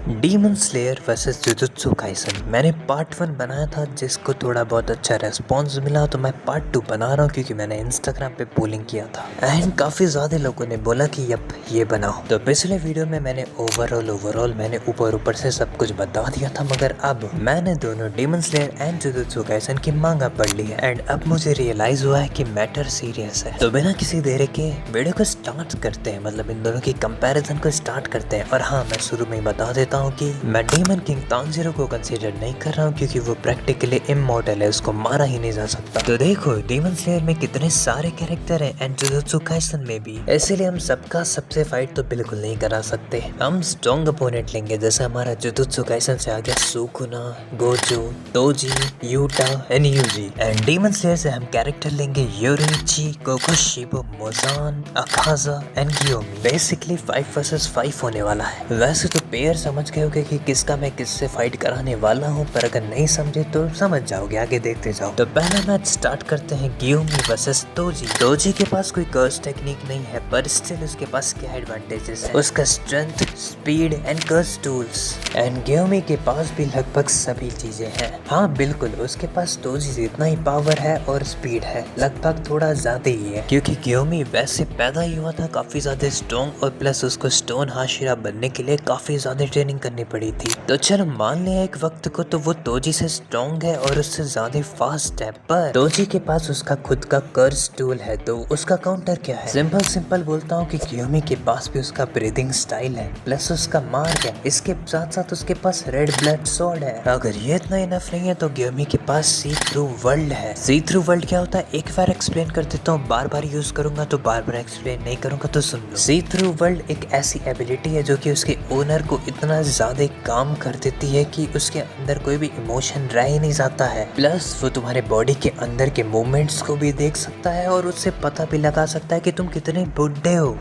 Demon slayer versus jujutsu Kaisen. मैंने part 1 बनाया था जिसको थोड़ा बहुत अच्छा रेस्पॉन्स मिला, तो मैं पार्ट 2 बना रहा हूँ क्योंकि मैंने इंस्टाग्राम पे पोलिंग किया था एंड काफ़ी ज़्यादा लोगों ने बोला कि यप ये बनाओ। तो पिछले वीडियो में मैंने ओवरऑल मैंने ऊपर से सब कुछ बता दिया था, मगर अब मैंने दोनों demon slayer and jujutsu Kaisen की मांगा पढ़ ली है एंड अब मुझे रियलाइज हुआ है कि मैटर सीरियस है। तो बिना किसी देरी के वीडियो को स्टार्ट करते हैं, मतलब इन दोनों की कंपैरिजन को स्टार्ट करते हैं। और हाँ, मैं शुरू में ही बता देता हूँ कि मैं डीमन किंग तानजीरो को कंसीडर नहीं कर रहा हूँ क्योंकि वो प्रैक्टिकली इमॉर्टल है, उसको मारा ही नहीं जा सकता। तो देखो डीमन स्लेयर में कितने सारे कैरेक्टर हैं एंड जुजुत्सु काइसन में भी, इसीलिए हम सबका सबसे फाइट तो बिल्कुल नहीं करा सकते। हम स्ट्रॉन्ग अपोनेंट लेंगे, जैसे हमारा जुजुत्सु काइसन से आ गया Sukuna, Gojo, Toji, Yuta and Yuji. And Demon Slayer से हम कैरेक्टर लेंगे Yoriichi, Kokushibo, Muzan, Akaza and Giyomi. Basically 5 versus 5 होने वाला है। वैसे तो पेयर समझ गए होगे कि किसका मैं किससे फाइट कराने वाला हूँ, पर अगर नहीं समझे तो समझ जाओगे, आगे देखते जाओ। तो पहला मैच स्टार्ट करते हैं गियोमी वर्सेस तोजी। तोजी के पास कोई कर्स टेक्निक नहीं है, पर स्टिल उसके पास क्या एडवांटेजेस है, उसका strength, speed and curse tools. And Gyomei के पास भी लगभग सभी चीजें हैं। हाँ बिल्कुल, उसके पास तोजी जितना ही पावर है और स्पीड है, लगभग थोड़ा ज्यादा ही है, क्योंकि गियोमी वैसे पैदा ही हुआ था काफी ज्यादा स्ट्रॉन्ग और प्लस उसको स्टोन हाशिरा बनने के लिए काफी ज्यादा ट्रेनिंग करनी पड़ी थी। तो चलो मान लिया एक वक्त को तो वो तोजी से स्ट्रॉन्ग है और उससे ज्यादा फास्ट है, पर तोजी के पास उसका खुद का कर्स टूल है। तो उसका काउंटर क्या है? सिंपल बोलता हूँ कि गियोमी के पास भी उसका ब्रीदिंग स्टाइल है, प्लस उसका मार्क है, इसके साथ साथ उसके पास रेड ब्लड सॉर्ड है। अगर ये इतना इनफ नहीं है तो गियोमी के पास सी थ्रू वर्ल्ड है। सी थ्रू वर्ल्ड क्या होता है एक बार एक्सप्लेन कर देता हूँ, बार यूज करूंगा तो बार एक्सप्लेन नहीं करूंगा तो सुन लो। सी थ्रू वर्ल्ड एक ऐसी एबिलिटी है जो कि उसके ओनर को इतना ज्यादा काम कर देती है कि उसके अंदर कोई भी इमोशन रह ही नहीं जाता है। प्लस वो तुम्हारे बॉडी के अंदर के मूवमेंट्स को भी देख सकता है और उससे पता भी लगा सकता है कि तुम कितने बुढ़े हो।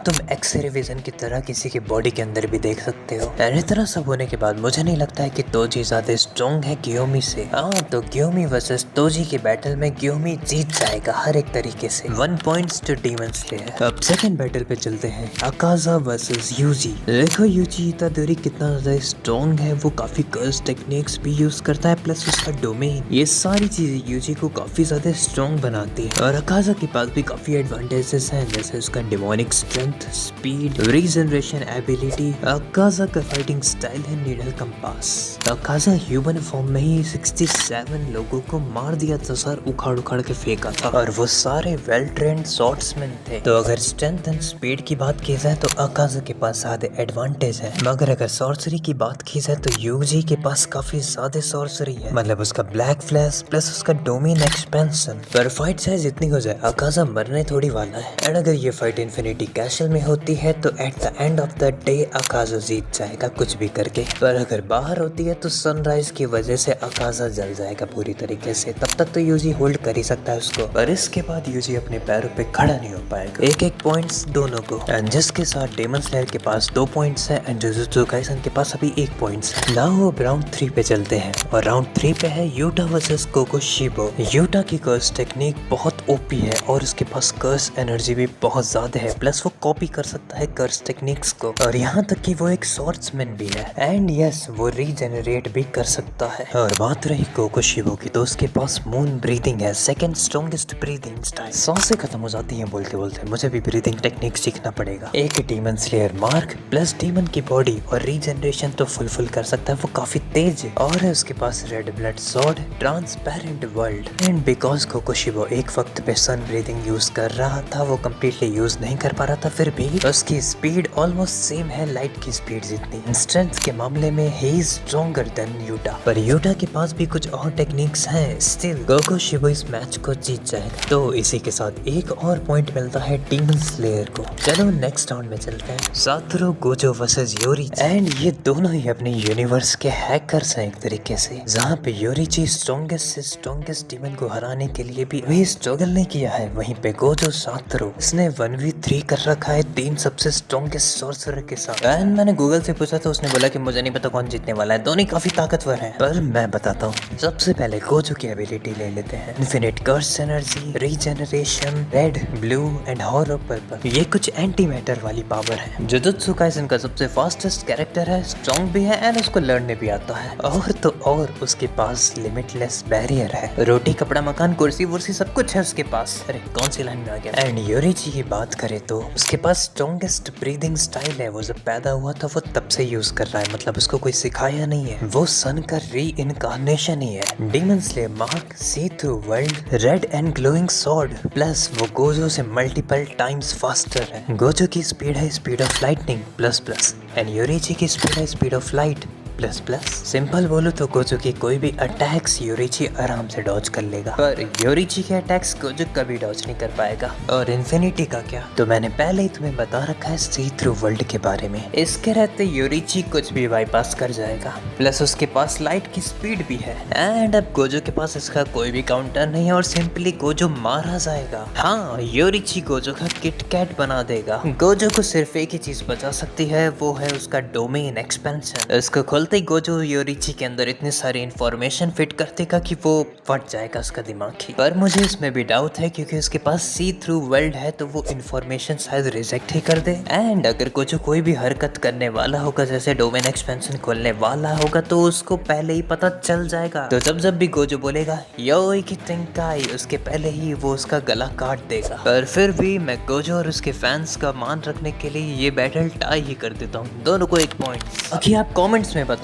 तुम एक्सरे विजन की तरह किसी के बॉडी के अंदर भी देख सकते हो। इतना सब होने के बाद मुझे नहीं लगता है कि तोजी ज्यादा स्ट्रॉन्ग है गियोमी से। तो गियोमी वर्सेस तोजी के बैटल में गियोमी जीत जाएगा हर एक तरीके से। 1 पॉइंट्स टू डीमन स्लेयर। अब सेकंड बैटल पे चलते हैं, अकाजा वर्सेस यूजी। देखो यूजी इतादोरी कितना ज्यादा स्ट्रॉन्ग है, वो काफी कर्स टेक्निक्स भी यूज करता है, प्लस उसका डोमेन, ये सारी चीजें यूजी को काफी ज्यादा स्ट्रॉन्ग बनाती है। और अकाजा के पास भी काफी एडवांटेजेस हैं, जैसे उसका demonic strength, speed, regeneration ability. Akaza का फाइटिंग स्टाइल है needle compass. Akaza human form में ही 67 लोगों को मार दिया था, सर उखाड़ के फेंका था, और वो सारे वेल ट्रेंड स्वॉर्ड्समैन थे। तो अगर स्ट्रेंथ एंड स्पीड की बात की जाए तो अकाजा के पास ज्यादा एडवांटेज है, मगर अगर सॉर्सरी की बात की जाए तो यूजी के पास काफी ज्यादा सॉर्सरी है, मतलब उसका ब्लैक फ्लैश प्लस उसका डोमेन एक्सपेंशन। पर फाइट चाहे जितनी हो जाए अकाजा मरने थोड़ी वाला है। एंड अगर ये फाइट इन्फिनिटी कैसल में होती है तो at the end of the day Akaza जीत जाएगा कुछ भी करके, पर अगर बाहर होती है तो सनराइज की वजह से अकाजा जल जाएगा पूरी तरीके से। तब तक तो यूजी होल्ड कर ही सकता है उसको, पर इसके बाद यूजी अपने पैरों पे खड़ा नहीं हो पाएगा। एक पॉइंट्स दोनों को। एंड जिसके साथ डेमन स्लेयर के पास 2 पॉइंट्स है एंड जुजुत्सु काइसन के पास अभी 1 पॉइंट्स है। नाउ अब राउंड 3 पे चलते हैं, और राउंड 3 पे है यूटा वर्सेस कोकोशिबो। यूटा की कर्स टेक्निक बहुत ओपी है और उसके पास कर्स एनर्जी भी बहुत ज्यादा है, प्लस वो कॉपी कर सकता है कर्स टेक्निक्स को, और यहाँ तक कि वो एक स्वॉर्ड्समैन भी है। एंड यस, वो रीजेनरेट भी कर सकता है। और बात रही कोकोशिबो की तो उसके पास मून ब्रीदिंग है, सेकंड स्ट्रॉन्गेस्ट ब्रीदिंग स्टाइल। सांसें खत्म हो जाती हैं बोलते बोलते, मुझे भी ब्रीदिंग टेक्निक सीखना पड़ेगा। एक demon slayer mark plus demon की बॉडी और रीजनरेशन तो फुल कर सकता है, वो काफी तेज है, और है उसके पास red blood sword, transparent world. And because Kokushibo एक वक्त पे सन ब्रीदिंग यूज कर रहा था, वो कम्प्लीटली यूज नहीं कर पा रहा था, फिर भी उसकी स्पीड ऑलमोस्ट सेम है लाइट की स्पीड जितनी। स्ट्रेंथ के मामले में he is stronger than Utah, पर यूटा के पास भी कुछ और टेक्निक्स हैं। स्टिल कोकोशिबो इस मैच को जीत जाएगा। तो इसी के साथ एक और पॉइंट मिलता है डीमन स्लेयर को। चलो नेक्स्ट राउंड में चलते हैं, Satoru Gojo versus Yoriichi. And ये दोनों ही अपने यूनिवर्स के हैकर्स हैं एक तरीके से, जहाँ पे योरिची स्ट्रॉन्गेस्ट से स्ट्रॉन्गेस्ट डीमन को हराने के लिए भी वही स्ट्रगल नहीं किया है, वहीं पे गोजो सातोरू इसने 1v3 कर रखा है 3 सबसे स्ट्रॉन्गेस्ट सॉर्सरर के साथ। एंड मैंने गूगल से पूछा तो उसने बोला कि मुझे नहीं पता कौन जीतने वाला है, दोनों काफी ताकतवर हैं, पर मैं बताता हूँ। सबसे पहले गोजो की एबिलिटी ले लेते हैं, infinite curse energy, regeneration, red, blue and horror purple. ये कुछ एंटी मैटर वाली पावर है। जुजुत्सु काइसन का सबसे फास्टेस्ट कैरेक्टर कैरेक्टर है, स्ट्रॉन्ग भी है एंड उसको लड़ने भी आता है, और तो और उसके पास लिमिटलेस बैरियर है, रोटी कपड़ा मकान कुर्सी वुर्सी सब कुछ है उसके पास। अरे कौन सी लाइन में आ गया। एंड योरीची की बात करें तो उसके पास स्ट्रॉन्गेस्ट ब्रीदिंग स्टाइल है, वो जब पैदा हुआ था वो तब से यूज कर रहा है, मतलब उसको कोई सिखाया नहीं है, वो सन का री इनकारनेशन ही है। Demon slayer mark, see through world, red and glowing sword, plus वो गोजो से मल्टीपल टाइम्स फास्टर है। गोजो की स्पीड है speed of lightning plus plus, and Yoriichi की स्पीड है speed of light plus plus. Simple बोलो तो Gojo की कोई भी अटैक्स योरीची आराम से डॉज कर लेगा, पर योरीची के अटैक्स गोजो कभी डॉज नहीं कर पाएगा। और इन्फिनिटी का क्या, तो मैंने पहले ही तुम्हें बता रखा है सी थ्रू वर्ल्ड के बारे में। इसके रहते योरीची कुछ भी बाईपास कर जाएगा, प्लस उसके पास लाइट की स्पीड भी है। एंड अब गोजो के पास इसका कोई भी काउंटर नहीं है और सिंपली गोजो मारा जाएगा। हाँ, योरीची गोजो का किटकैट बना देगा। गोजो को सिर्फ एक ही चीज बचा सकती है, वो है उसका डोमेन एक्सपेंशन। इसको खोलते ही गोजो योरीची के अंदर इतनी सारी इंफॉर्मेशन फिट कर देगा कि वो फट जाएगा उसका दिमाग ही। पर मुझे इसमें भी डाउट है क्योंकि उसके पास सी थ्रू वर्ल्ड है, तो वो इंफॉर्मेशन शायद रिजेक्ट ही कर दे। एंड अगर गोजो कोई भी हरकत करने वाला होगा, जैसे डोमेन एक्सपेंशन खोलने वाला होगा, तो उसको पहले ही पता चल जाएगा। तो जब भी गोजो बोलेगा योई की तेंकाई, उसके पहले ही वो उसका गला काट देगा। पर फिर भी मैं गोजो और उसके फैंस का मान रखने के लिए ये बैटल टाई ही कर देता हूँ, दोनों को 1 पॉइंट। बाकी आप कमेंट्स में बताना।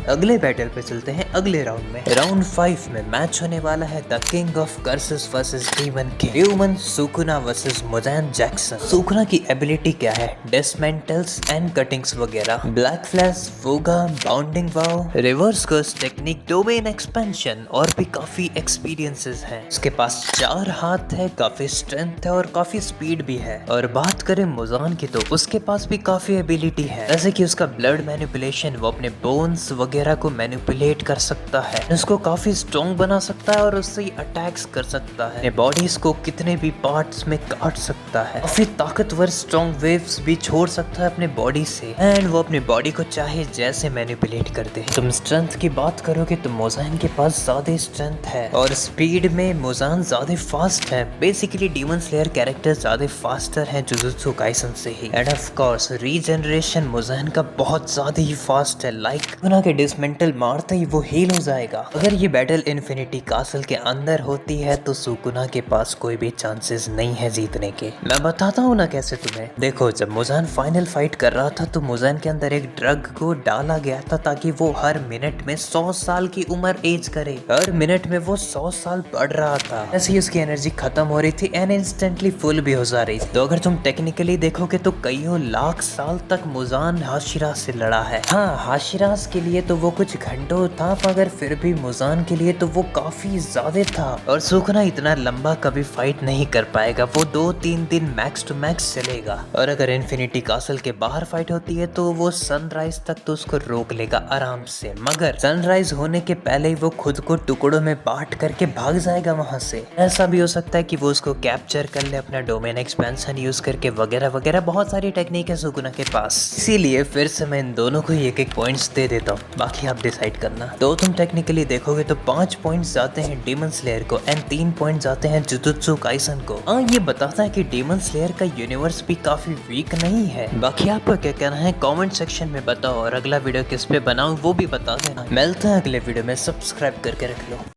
अगले बैटल पे चलते हैं, अगले राउंड में। राउंड 5 में मैच होने वाला है the king of curses versus demon king, human Sukuna versus Muzan Jackson. Sukuna की एबिलिटी क्या है, डिसमेंटल्स एंड कटिंग्स वगैरह, black flash, Fuga, bounding vow, reverse curse technique, domain expansion और भी काफी एक्सपीरियंसेस हैं। उसके पास 4 हाथ है, काफी स्ट्रेंथ है और काफी स्पीड भी है। और बात करें मुजान की, तो उसके पास भी काफी एबिलिटी है, जैसे कि उसका ब्लड मैनिपुलेशन, वो अपने बोन्स वगैरह को मैनिपुलेट कर सकता है, उसको काफी स्ट्रॉन्ग बना सकता है और उससे अटैक्स कर सकता है, बॉडीज को कितने भी पार्ट्स में काट सकता है, काफी ताकतवर स्ट्रॉन्ग वेव्स भी छोड़ सकता है अपने बॉडी से। एंड वो अपनी बॉडी को चाहे जैसे मैनिपुलेट करते हैं। तुम स्ट्रेंथ की बात करोगे तो मुजान के पास ज्यादा स्ट्रेंथ है और स्पीड में मुजान ज्यादा फास्ट है। बेसिकली डीमन स्लेयर कैरेक्टर ज्यादा फास्टर है जुजुत्सु काइसन से ही। And of course regeneration Muzan का बहुत ज्यादा ही फास्ट है, लाइक के डिसमेंटल मारते ही वो हील हो जाएगा। अगर ये बैटल इन्फिनिटी कासल के अंदर होती है तो सुकुना के पास कोई भी चांसेस नहीं है जीतने के। मैं बताता हूँ ना कैसे तुम्हें। देखो, जब मुजान फाइनल फाइट कर रहा था तो मुजान के अंदर एक ड्रग को डाला गया था ताकि वो हर मिनट में 100 साल की उम्र एज करे। हर मिनट में वो 100 साल बढ़ रहा था। ऐसे ही उसकी एनर्जी खत्म हो रही थी एंड इंस्टेंटली फुल भी हो जा रही थी। तो अगर तुम टेक्निकली देखोगे तो कईयों लाख साल तक मुजान हाशिराज से लड़ा है। हाँ, हाशिराज के लिए तो वो कुछ घंटों था, मगर फिर भी मुजान के लिए तो वो काफी ज्यादा था। और सुकुना इतना लंबा कभी फाइट नहीं कर पाएगा, वो 2-3 दिन मैक्स टू मैक्स चलेगा। और अगर इन्फिनिटी कासल के बाहर फाइट होती है तो वो सनराइज तक तो उसको रोक लेगा आराम से, मगर सनराइज होने के पहले ही वो खुद को टुकड़ों में बांट करके भाग जाएगा वहां से। ऐसा भी हो सकता है कि वो उसको कैप्चर कर ले अपना डोमेन एक्सपेंशन यूज करके, वगैरह वगैरह। बहुत सारी टेक्निक है सुकुना के पास, इसीलिए फिर से मैं इन दोनों को 1-1 पॉइंट्स दे देता हूँ, बाकी आप डिसाइड करना। तो तुम टेक्निकली देखोगे तो 5 पॉइंट्स जाते हैं डीमन स्लेयर को एंड 3 पॉइंट जाते हैं जुजुत्सु काइसन को। हाँ, ये बताता है कि डीमन स्लेयर का यूनिवर्स भी काफी वीक नहीं है। बाकी आपका क्या कहना है कमेंट सेक्शन में बताओ, और अगला वीडियो किस पे बनाऊं वो भी बता देना। मिलते हैं अगले वीडियो में, सब्सक्राइब करके रख लो।